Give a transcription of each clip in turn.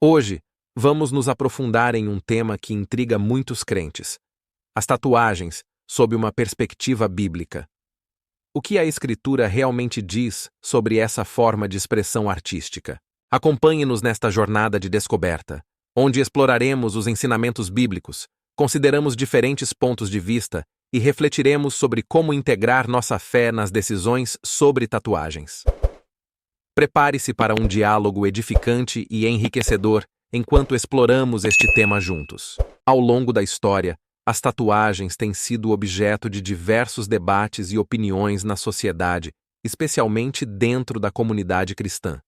Hoje, vamos nos aprofundar em um tema que intriga muitos crentes: as tatuagens, sob uma perspectiva bíblica. O que a Escritura realmente diz sobre essa forma de expressão artística? Acompanhe-nos nesta jornada de descoberta, onde exploraremos os ensinamentos bíblicos, consideramos diferentes pontos de vista e refletiremos sobre como integrar nossa fé nas decisões sobre tatuagens. Prepare-se para um diálogo edificante e enriquecedor enquanto exploramos este tema juntos. Ao longo da história, as tatuagens têm sido objeto de diversos debates e opiniões na sociedade, especialmente dentro da comunidade cristã.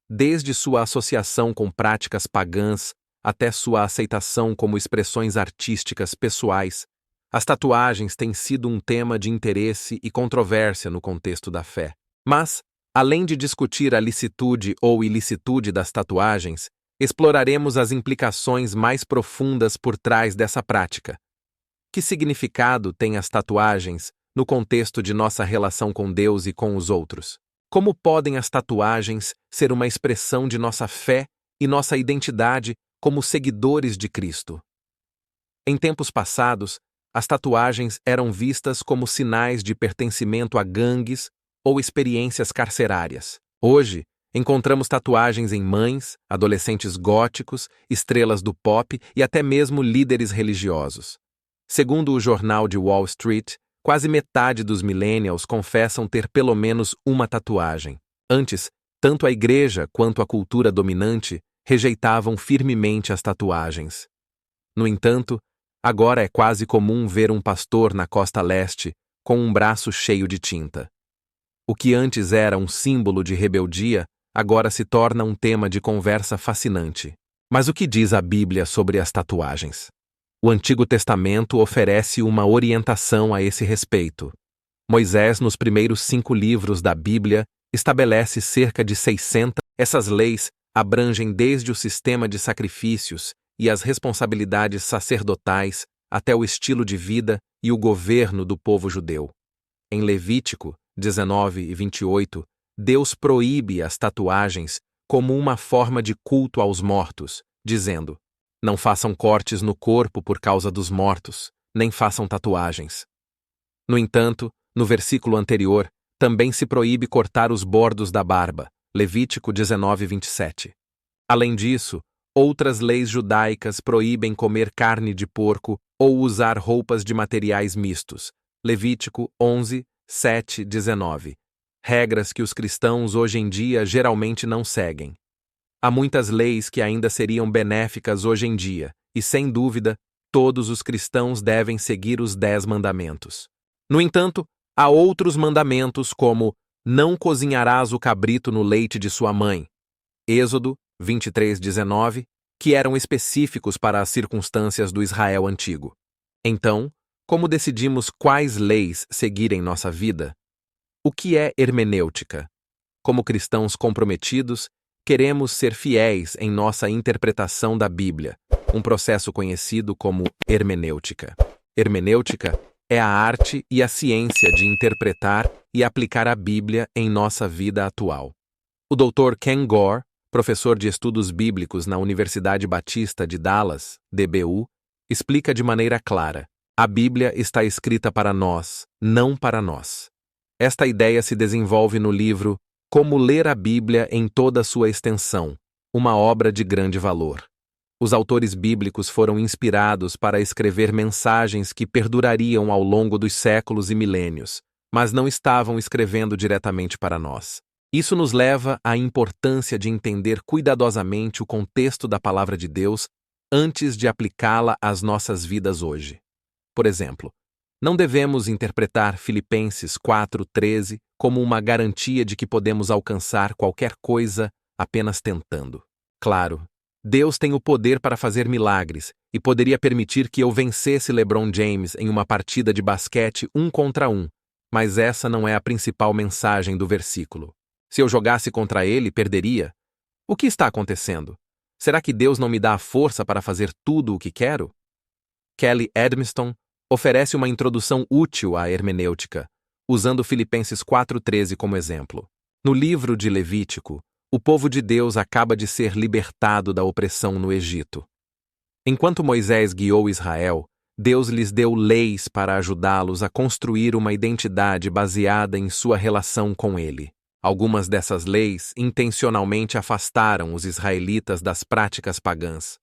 Desde sua associação com práticas pagãs até sua aceitação como expressões artísticas pessoais, as tatuagens têm sido um tema de interesse e controvérsia no contexto da fé. Mas, além de discutir a licitude ou ilicitude das tatuagens, exploraremos as implicações mais profundas por trás dessa prática. Que significado têm as tatuagens no contexto de nossa relação com Deus e com os outros? Como podem as tatuagens ser uma expressão de nossa fé e nossa identidade como seguidores de Cristo? Em tempos passados, as tatuagens eram vistas como sinais de pertencimento a gangues ou experiências carcerárias. Hoje, encontramos tatuagens em mães, adolescentes góticos, estrelas do pop e até mesmo líderes religiosos. Segundo o jornal de Wall Street, quase metade dos millennials confessam ter pelo menos uma tatuagem. Antes, tanto a igreja quanto a cultura dominante rejeitavam firmemente as tatuagens. No entanto, agora é quase comum ver um pastor na costa leste com um braço cheio de tinta. O que antes era um símbolo de rebeldia, agora se torna um tema de conversa fascinante. Mas o que diz a Bíblia sobre as tatuagens? O Antigo Testamento oferece uma orientação a esse respeito. Moisés, nos primeiros 5 livros da Bíblia, estabelece cerca de 600. Essas leis abrangem desde o sistema de sacrifícios e as responsabilidades sacerdotais até o estilo de vida e o governo do povo judeu. Em Levítico 19 e 28, Deus proíbe as tatuagens como uma forma de culto aos mortos, dizendo: não façam cortes no corpo por causa dos mortos, nem façam tatuagens. No entanto, no versículo anterior, também se proíbe cortar os bordos da barba, Levítico 19, 27. Além disso, outras leis judaicas proíbem comer carne de porco ou usar roupas de materiais mistos, Levítico 11, 7, 19. Regras que os cristãos hoje em dia geralmente não seguem. Há muitas leis que ainda seriam benéficas hoje em dia, e sem dúvida, todos os cristãos devem seguir os 10 mandamentos. No entanto, há outros mandamentos como não cozinharás o cabrito no leite de sua mãe, Êxodo 23, 19, que eram específicos para as circunstâncias do Israel antigo. Então, como decidimos quais leis seguir em nossa vida? O que é hermenêutica? Como cristãos comprometidos, queremos ser fiéis em nossa interpretação da Bíblia, um processo conhecido como hermenêutica. Hermenêutica é a arte e a ciência de interpretar e aplicar a Bíblia em nossa vida atual. O Dr. Ken Gore, professor de estudos bíblicos na Universidade Batista de Dallas, DBU, explica de maneira clara: a Bíblia está escrita para nós, não para nós. Esta ideia se desenvolve no livro Como Ler a Bíblia em toda a sua extensão, uma obra de grande valor. Os autores bíblicos foram inspirados para escrever mensagens que perdurariam ao longo dos séculos e milênios, mas não estavam escrevendo diretamente para nós. Isso nos leva à importância de entender cuidadosamente o contexto da Palavra de Deus antes de aplicá-la às nossas vidas hoje. Por exemplo, não devemos interpretar Filipenses 4:13 como uma garantia de que podemos alcançar qualquer coisa apenas tentando. Claro, Deus tem o poder para fazer milagres e poderia permitir que eu vencesse LeBron James em uma partida de basquete 1 contra 1, mas essa não é a principal mensagem do versículo. Se eu jogasse contra ele, perderia? O que está acontecendo? Será que Deus não me dá a força para fazer tudo o que quero? Kelly Edmiston oferece uma introdução útil à hermenêutica, usando Filipenses 4:13 como exemplo. No livro de Levítico, O povo de Deus acaba de ser libertado da opressão no Egito. Enquanto Moisés guiou Israel, Deus lhes deu leis para ajudá-los a construir uma identidade baseada em sua relação com Ele. Algumas dessas leis intencionalmente afastaram os israelitas das práticas pagãs.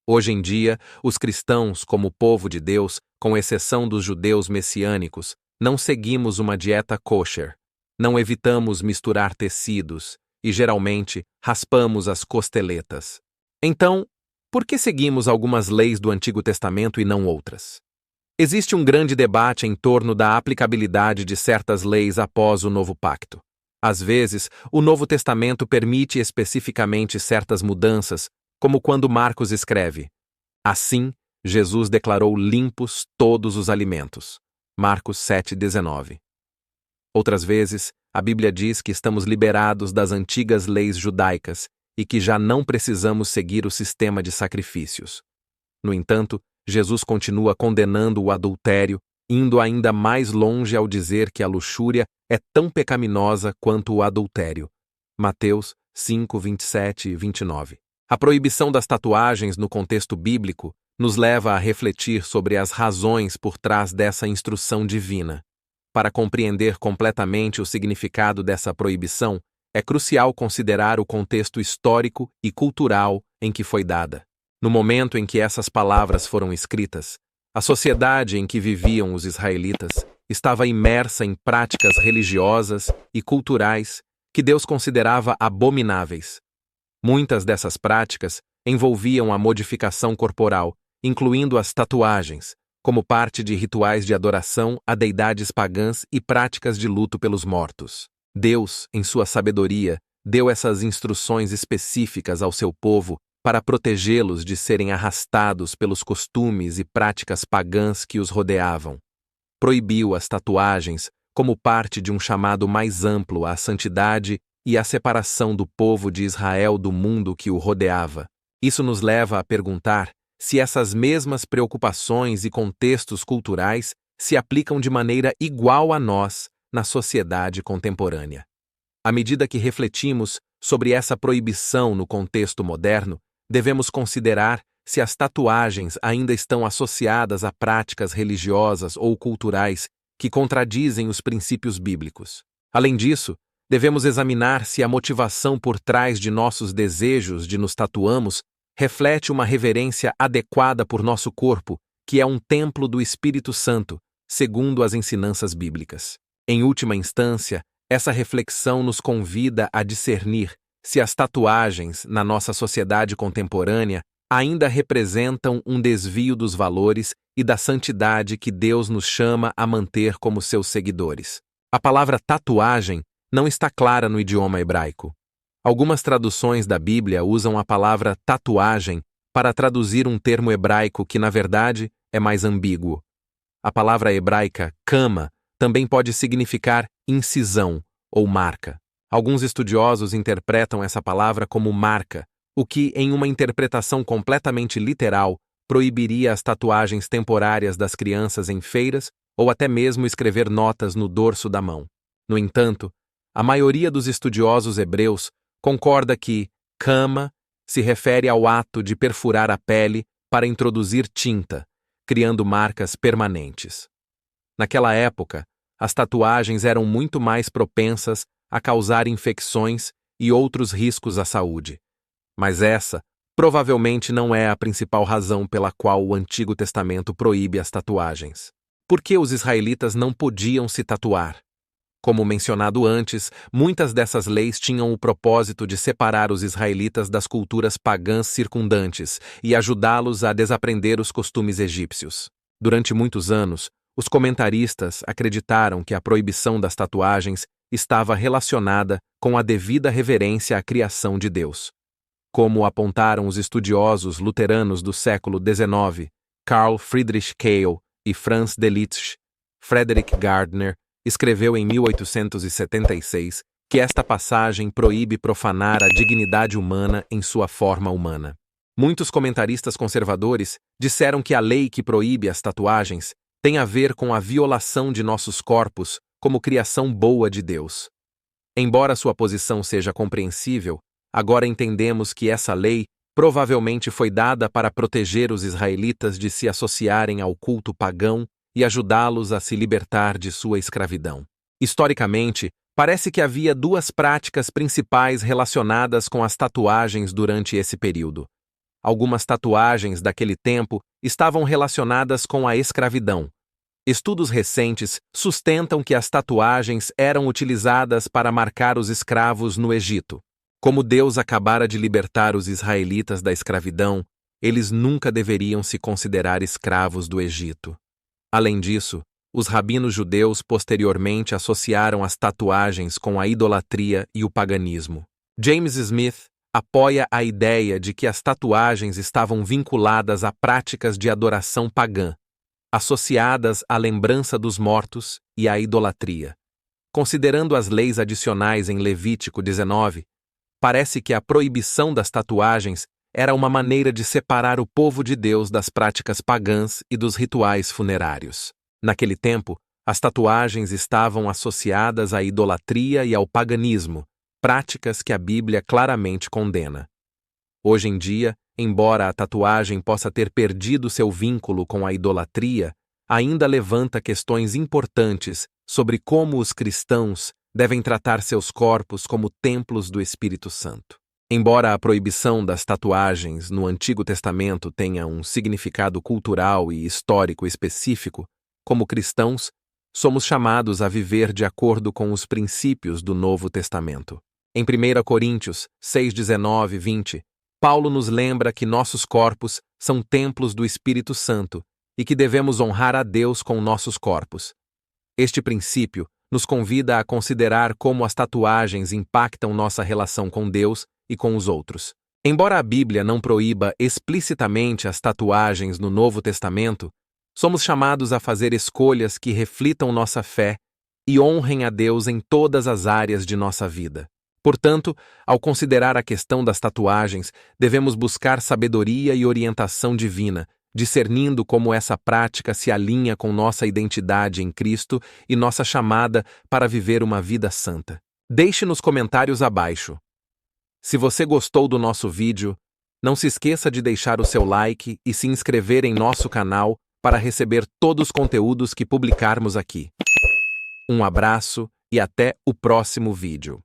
Hoje em dia, os cristãos, como povo de Deus, com exceção dos judeus messiânicos, não seguimos uma dieta kosher. Não evitamos misturar tecidos e, geralmente, raspamos as costeletas. Então, por que seguimos algumas leis do Antigo Testamento e não outras? Existe um grande debate em torno da aplicabilidade de certas leis após o Novo Pacto. Às vezes, o Novo Testamento permite especificamente certas mudanças, como quando Marcos escreve: Assim, Jesus declarou limpos todos os alimentos. Marcos 7,19. Outras vezes, a Bíblia diz que estamos liberados das antigas leis judaicas e que já não precisamos seguir o sistema de sacrifícios. No entanto, Jesus continua condenando o adultério, indo ainda mais longe ao dizer que a luxúria é tão pecaminosa quanto o adultério. Mateus 5, 27 e 29. A proibição das tatuagens no contexto bíblico nos leva a refletir sobre as razões por trás dessa instrução divina. Para compreender completamente o significado dessa proibição, é crucial considerar o contexto histórico e cultural em que foi dada. No momento em que essas palavras foram escritas, a sociedade em que viviam os israelitas estava imersa em práticas religiosas e culturais que Deus considerava abomináveis. Muitas dessas práticas envolviam a modificação corporal, incluindo as tatuagens, como parte de rituais de adoração a deidades pagãs e práticas de luto pelos mortos. Deus, em sua sabedoria, deu essas instruções específicas ao seu povo para protegê-los de serem arrastados pelos costumes e práticas pagãs que os rodeavam. Proibiu as tatuagens como parte de um chamado mais amplo à santidade e à separação do povo de Israel do mundo que o rodeava. Isso nos leva a perguntar se essas mesmas preocupações e contextos culturais se aplicam de maneira igual a nós na sociedade contemporânea. À medida que refletimos sobre essa proibição no contexto moderno, devemos considerar se as tatuagens ainda estão associadas a práticas religiosas ou culturais que contradizem os princípios bíblicos. Além disso, devemos examinar se a motivação por trás de nossos desejos de nos tatuarmos reflete uma reverência adequada por nosso corpo, que é um templo do Espírito Santo, segundo as ensinanças bíblicas. Em última instância, essa reflexão nos convida a discernir se as tatuagens, na nossa sociedade contemporânea, ainda representam um desvio dos valores e da santidade que Deus nos chama a manter como seus seguidores. A palavra tatuagem não está clara no idioma hebraico. Algumas traduções da Bíblia usam a palavra tatuagem para traduzir um termo hebraico que, na verdade, é mais ambíguo. A palavra hebraica kama também pode significar incisão ou marca. Alguns estudiosos interpretam essa palavra como marca, o que, em uma interpretação completamente literal, proibiria as tatuagens temporárias das crianças em feiras ou até mesmo escrever notas no dorso da mão. No entanto, a maioria dos estudiosos hebreus concorda que kama se refere ao ato de perfurar a pele para introduzir tinta, criando marcas permanentes. Naquela época, as tatuagens eram muito mais propensas a causar infecções e outros riscos à saúde. Mas essa provavelmente não é a principal razão pela qual o Antigo Testamento proíbe as tatuagens. Por que os israelitas não podiam se tatuar? Como mencionado antes, muitas dessas leis tinham o propósito de separar os israelitas das culturas pagãs circundantes e ajudá-los a desaprender os costumes egípcios. Durante muitos anos, os comentaristas acreditaram que a proibição das tatuagens estava relacionada com a devida reverência à criação de Deus. Como apontaram os estudiosos luteranos do século XIX, Carl Friedrich Keil e Franz Delitzsch, Frederick Gardner escreveu em 1876 que esta passagem proíbe profanar a dignidade humana em sua forma humana. Muitos comentaristas conservadores disseram que a lei que proíbe as tatuagens tem a ver com a violação de nossos corpos como criação boa de Deus. Embora sua posição seja compreensível, agora entendemos que essa lei provavelmente foi dada para proteger os israelitas de se associarem ao culto pagão e ajudá-los a se libertar de sua escravidão. Historicamente, parece que havia duas práticas principais relacionadas com as tatuagens durante esse período. Algumas tatuagens daquele tempo estavam relacionadas com a escravidão. Estudos recentes sustentam que as tatuagens eram utilizadas para marcar os escravos no Egito. Como Deus acabara de libertar os israelitas da escravidão, eles nunca deveriam se considerar escravos do Egito. Além disso, os rabinos judeus posteriormente associaram as tatuagens com a idolatria e o paganismo. James Smith apoia a ideia de que as tatuagens estavam vinculadas a práticas de adoração pagã, associadas à lembrança dos mortos e à idolatria. Considerando as leis adicionais em Levítico 19, parece que a proibição das tatuagens era uma maneira de separar o povo de Deus das práticas pagãs e dos rituais funerários. Naquele tempo, as tatuagens estavam associadas à idolatria e ao paganismo, práticas que a Bíblia claramente condena. Hoje em dia, embora a tatuagem possa ter perdido seu vínculo com a idolatria, ainda levanta questões importantes sobre como os cristãos devem tratar seus corpos como templos do Espírito Santo. Embora a proibição das tatuagens no Antigo Testamento tenha um significado cultural e histórico específico, como cristãos, somos chamados a viver de acordo com os princípios do Novo Testamento. Em 1 Coríntios 6, 19 e 20, Paulo nos lembra que nossos corpos são templos do Espírito Santo e que devemos honrar a Deus com nossos corpos. Este princípio nos convida a considerar como as tatuagens impactam nossa relação com Deus e com os outros. Embora a Bíblia não proíba explicitamente as tatuagens no Novo Testamento, somos chamados a fazer escolhas que reflitam nossa fé e honrem a Deus em todas as áreas de nossa vida. Portanto, ao considerar a questão das tatuagens, devemos buscar sabedoria e orientação divina, discernindo como essa prática se alinha com nossa identidade em Cristo e nossa chamada para viver uma vida santa. Deixe nos comentários abaixo. Se você gostou do nosso vídeo, não se esqueça de deixar o seu like e se inscrever em nosso canal para receber todos os conteúdos que publicarmos aqui. Um abraço e até o próximo vídeo.